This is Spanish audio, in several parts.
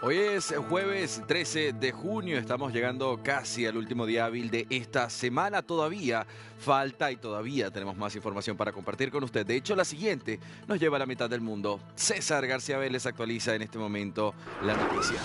Hoy es jueves 13 de junio, estamos llegando casi al último día hábil de esta semana. Todavía falta y todavía tenemos más información para compartir con usted. De hecho, la siguiente nos lleva a la mitad del mundo. César García Vélez actualiza en este momento la noticia.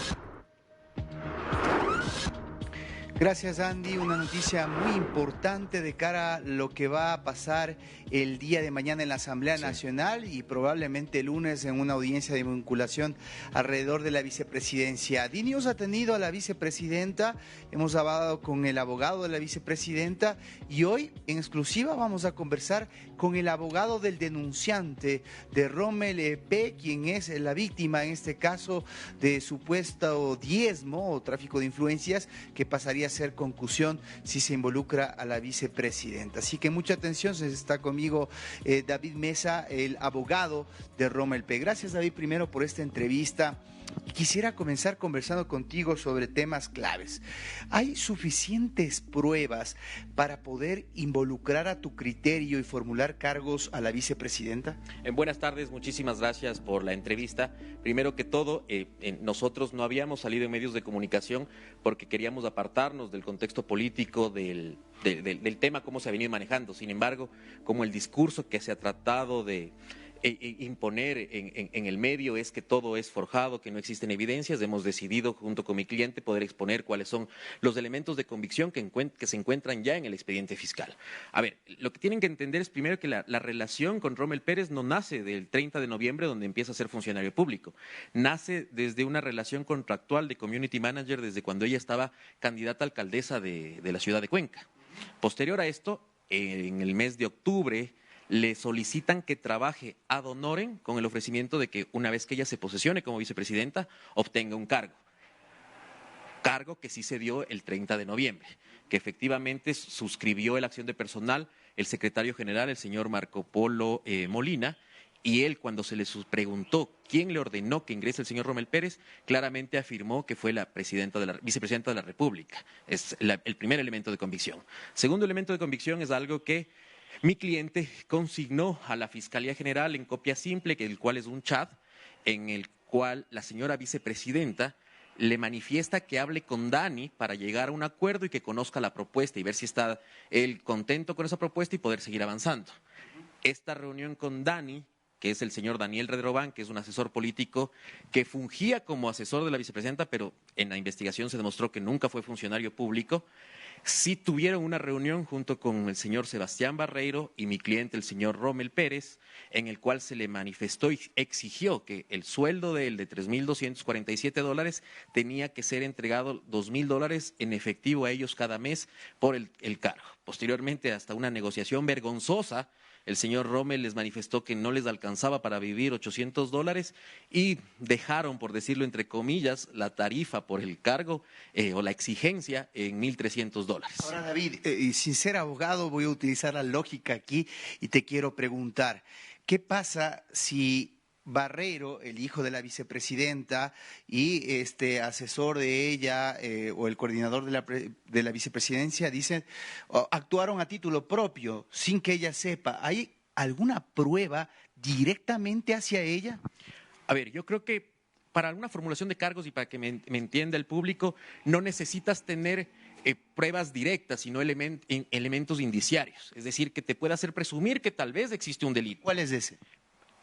Gracias, Andy. Una noticia muy importante de cara a lo que va a pasar el día de mañana en la Asamblea Nacional y probablemente el lunes en una audiencia de vinculación alrededor de la vicepresidencia. DNews ha tenido a la vicepresidenta, hemos hablado con el abogado de la vicepresidenta y hoy en exclusiva vamos a conversar con el abogado del denunciante de Rommel P., quien es la víctima en este caso de supuesto diezmo o tráfico de influencias que pasaría a ser concusión si se involucra a la vicepresidenta. Así que mucha atención, está conmigo David Mesa, el abogado de Rommel P. Gracias, David, primero por esta entrevista. Quisiera comenzar conversando contigo sobre temas claves. ¿Hay suficientes pruebas para poder involucrar a tu criterio y formular cargos a la vicepresidenta? Buenas tardes, muchísimas gracias por la entrevista. Primero que todo, nosotros no habíamos salido en medios de comunicación porque queríamos apartarnos del contexto político del tema, cómo se ha venido manejando. Sin embargo, como el discurso que se ha tratado de imponer en el medio es que todo es forjado, que no existen evidencias, hemos decidido junto con mi cliente poder exponer cuáles son los elementos de convicción que se encuentran ya en el expediente fiscal. A ver, lo que tienen que entender es primero que la relación con Rommel Pérez no nace del 30 de noviembre donde empieza a ser funcionario público, nace desde una relación contractual de community manager desde cuando ella estaba candidata a alcaldesa de la ciudad de Cuenca. Posterior a esto, en el mes de octubre, le solicitan que trabaje ad honorem con el ofrecimiento de que una vez que ella se posesione como vicepresidenta, obtenga un cargo. Cargo que sí se dio el 30 de noviembre, que efectivamente suscribió la acción de personal el secretario general, el señor Marco Polo Molina, y él, cuando se le preguntó quién le ordenó que ingrese el señor Rommel Pérez, claramente afirmó que fue la vicepresidenta de la República. Es el primer elemento de convicción. Segundo elemento de convicción es algo que mi cliente consignó a la Fiscalía General en copia simple, el cual es un chat en el cual la señora vicepresidenta le manifiesta que hable con Dani para llegar a un acuerdo y que conozca la propuesta y ver si está él contento con esa propuesta y poder seguir avanzando. Esta reunión con Dani, que es el señor Daniel Redrobán, que es un asesor político que fungía como asesor de la vicepresidenta, pero en la investigación se demostró que nunca fue funcionario público. Sí tuvieron una reunión junto con el señor Sebastián Barreiro y mi cliente, el señor Rommel Pérez, en el cual se le manifestó y exigió que el sueldo de él de $3,247 tenía que ser entregado $2,000 en efectivo a ellos cada mes por el cargo. Posteriormente, hasta una negociación vergonzosa, el señor Rommel les manifestó que no les alcanzaba para vivir $800 y dejaron, por decirlo entre comillas, la tarifa por el cargo o la exigencia en $1,300. Ahora, David, y sin ser abogado voy a utilizar la lógica aquí y te quiero preguntar, ¿qué pasa si Barreiro, el hijo de la vicepresidenta, y este asesor de ella o el coordinador de la vicepresidencia dicen actuaron a título propio sin que ella sepa? ¿Hay alguna prueba directamente hacia ella? A ver, yo creo que para una formulación de cargos y para que me entienda el público, no necesitas tener pruebas directas, sino elementos indiciarios. Es decir, que te pueda hacer presumir que tal vez existe un delito. ¿Cuál es ese?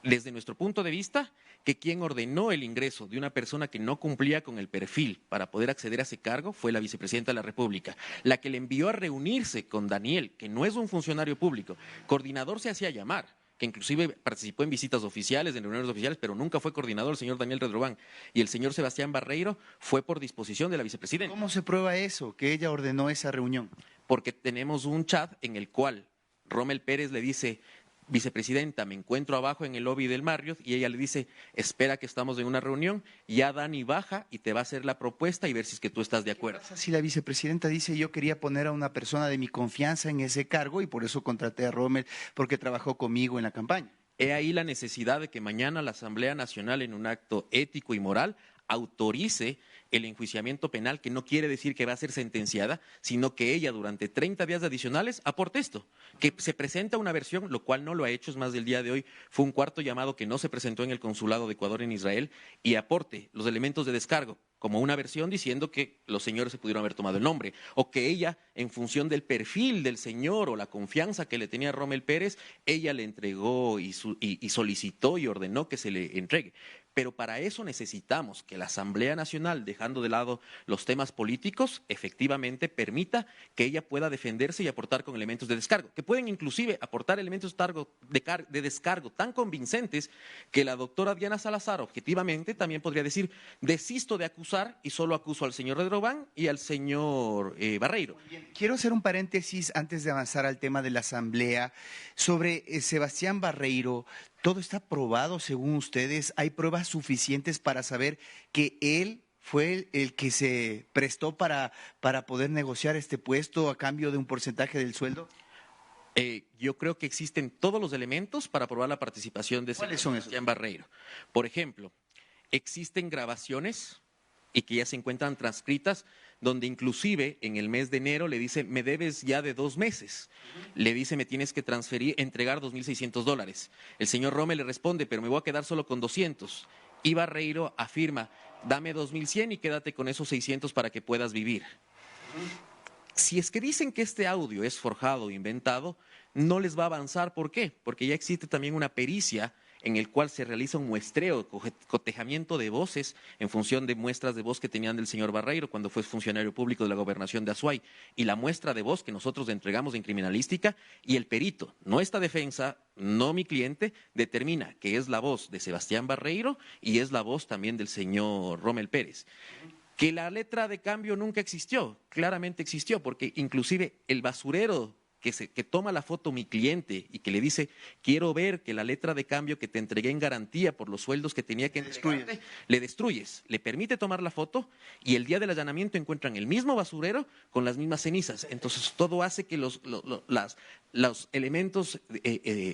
Desde nuestro punto de vista, que quien ordenó el ingreso de una persona que no cumplía con el perfil para poder acceder a ese cargo fue la vicepresidenta de la República, la que le envió a reunirse con Daniel, que no es un funcionario público, coordinador se hacía llamar, que inclusive participó en visitas oficiales, en reuniones oficiales, pero nunca fue coordinador el señor Daniel Redrobán, y el señor Sebastián Barreiro fue por disposición de la vicepresidenta. ¿Cómo se prueba eso, que ella ordenó esa reunión? Porque tenemos un chat en el cual Rommel Pérez le dice: vicepresidenta, me encuentro abajo en el lobby del Marriott, y ella le dice: espera que estamos en una reunión, ya Dani baja y te va a hacer la propuesta y ver si es que tú estás de acuerdo. ¿Qué pasa si la vicepresidenta dice yo quería poner a una persona de mi confianza en ese cargo y por eso contraté a Rommel porque trabajó conmigo en la campaña? He ahí la necesidad de que mañana la Asamblea Nacional, en un acto ético y moral, autorice el enjuiciamiento penal, que no quiere decir que va a ser sentenciada, sino que ella durante 30 días adicionales aporte esto, que se presenta una versión, lo cual no lo ha hecho, es más, del día de hoy fue un cuarto llamado que no se presentó en el consulado de Ecuador en Israel, y aporte los elementos de descargo como una versión diciendo que los señores se pudieron haber tomado el nombre, o que ella, en función del perfil del señor o la confianza que le tenía Rommel Pérez, ella le entregó y solicitó y ordenó que se le entregue. Pero para eso necesitamos que la Asamblea Nacional, dejando de lado los temas políticos, efectivamente permita que ella pueda defenderse y aportar con elementos de descargo, que pueden inclusive aportar elementos de descargo tan convincentes que la doctora Diana Salazar objetivamente también podría decir: desisto de acusar y solo acuso al señor Redrobán y al señor Barreiro. Quiero hacer un paréntesis antes de avanzar al tema de la Asamblea sobre Sebastián Barreiro. ¿Todo está probado según ustedes? ¿Hay pruebas suficientes para saber que él fue el que se prestó para poder negociar este puesto a cambio de un porcentaje del sueldo? Yo creo que existen todos los elementos para probar la participación de Sebastián Barreiro. Por ejemplo, existen grabaciones y que ya se encuentran transcritas, donde inclusive en el mes de enero le dice: me debes ya de 2 meses. Le dice: me tienes que entregar $2,600. El señor Rommel le responde: pero me voy a quedar solo con 200. Y Barreiro afirma: dame 2,100 y quédate con esos 600 para que puedas vivir. Si es que dicen que este audio es forjado o inventado, no les va a avanzar. ¿Por qué? Porque ya existe también una pericia en el cual se realiza un muestreo, cotejamiento de voces en función de muestras de voz que tenían del señor Barreiro cuando fue funcionario público de la gobernación de Azuay, y la muestra de voz que nosotros entregamos en criminalística, y el perito, no esta defensa, no mi cliente, determina que es la voz de Sebastián Barreiro y es la voz también del señor Rommel Pérez. Que la letra de cambio nunca existió, claramente existió, porque inclusive el basurero que toma la foto mi cliente y que le dice: quiero ver que la letra de cambio que te entregué en garantía por los sueldos que tenía que entregarte, le destruyes, le permite tomar la foto, y el día del allanamiento encuentran el mismo basurero con las mismas cenizas. Entonces todo hace que los elementos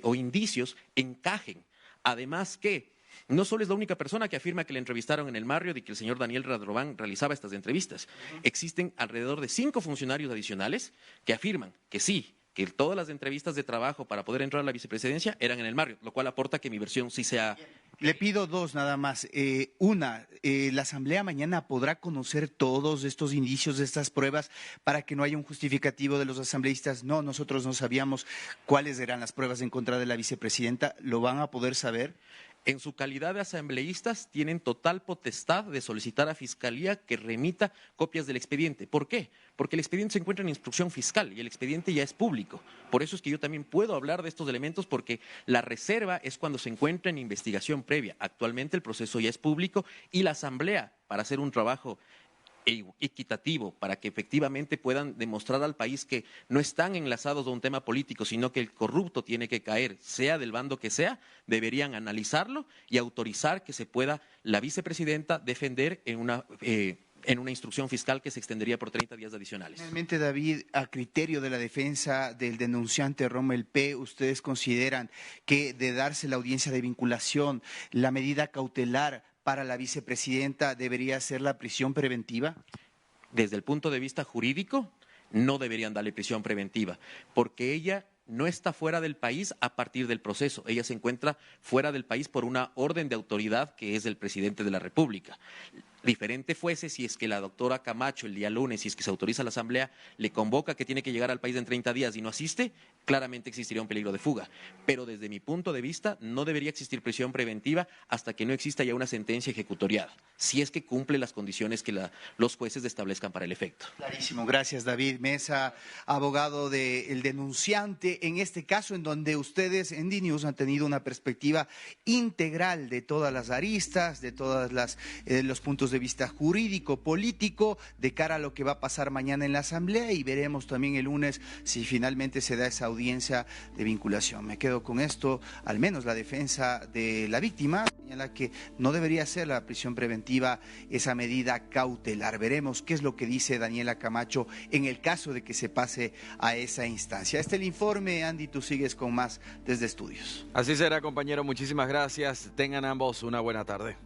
o indicios encajen. Además que no solo es la única persona que afirma que le entrevistaron en el Marriott y que el señor Daniel Redrobán realizaba estas entrevistas. Existen alrededor de 5 funcionarios adicionales que afirman que sí, que todas las entrevistas de trabajo para poder entrar a la vicepresidencia eran en el Marriott, lo cual aporta que mi versión sí sea... Le pido 2 nada más. Una, la Asamblea mañana podrá conocer todos estos indicios, de estas pruebas, para que no haya un justificativo de los asambleístas: no, nosotros no sabíamos cuáles eran las pruebas en contra de la vicepresidenta. ¿Lo van a poder saber? En su calidad de asambleístas tienen total potestad de solicitar a Fiscalía que remita copias del expediente. ¿Por qué? Porque el expediente se encuentra en instrucción fiscal y el expediente ya es público. Por eso es que yo también puedo hablar de estos elementos, porque la reserva es cuando se encuentra en investigación previa. Actualmente el proceso ya es público y la Asamblea, para hacer un trabajo equitativo, para que efectivamente puedan demostrar al país que no están enlazados a un tema político, sino que el corrupto tiene que caer, sea del bando que sea, deberían analizarlo y autorizar que se pueda la vicepresidenta defender en una instrucción fiscal que se extendería por 30 días adicionales. Finalmente, David, a criterio de la defensa del denunciante Rommel P., ¿ustedes consideran que, de darse la audiencia de vinculación, la medida cautelar para la vicepresidenta debería ser la prisión preventiva? Desde el punto de vista jurídico, no deberían darle prisión preventiva, porque ella no está fuera del país a partir del proceso. Ella se encuentra fuera del país por una orden de autoridad que es del presidente de la República. Diferente fuese si es que la doctora Camacho el día lunes, si es que se autoriza a la Asamblea, le convoca que tiene que llegar al país en 30 días y no asiste, claramente existiría un peligro de fuga. Pero desde mi punto de vista no debería existir prisión preventiva hasta que no exista ya una sentencia ejecutoriada, si es que cumple las condiciones que los jueces establezcan para el efecto. Clarísimo. Gracias, David Mesa, abogado del denunciante, en este caso en donde ustedes en DNews han tenido una perspectiva integral de todas las aristas, de todos los puntos de vista jurídico, político, de cara a lo que va a pasar mañana en la Asamblea, y veremos también el lunes si finalmente se da esa audiencia de vinculación. Me quedo con esto, al menos la defensa de la víctima señala que no debería ser la prisión preventiva esa medida cautelar. Veremos qué es lo que dice Daniela Camacho en el caso de que se pase a esa instancia. Este es el informe. Andy, tú sigues con más desde estudios. Así será, compañero. Muchísimas gracias. Tengan ambos una buena tarde.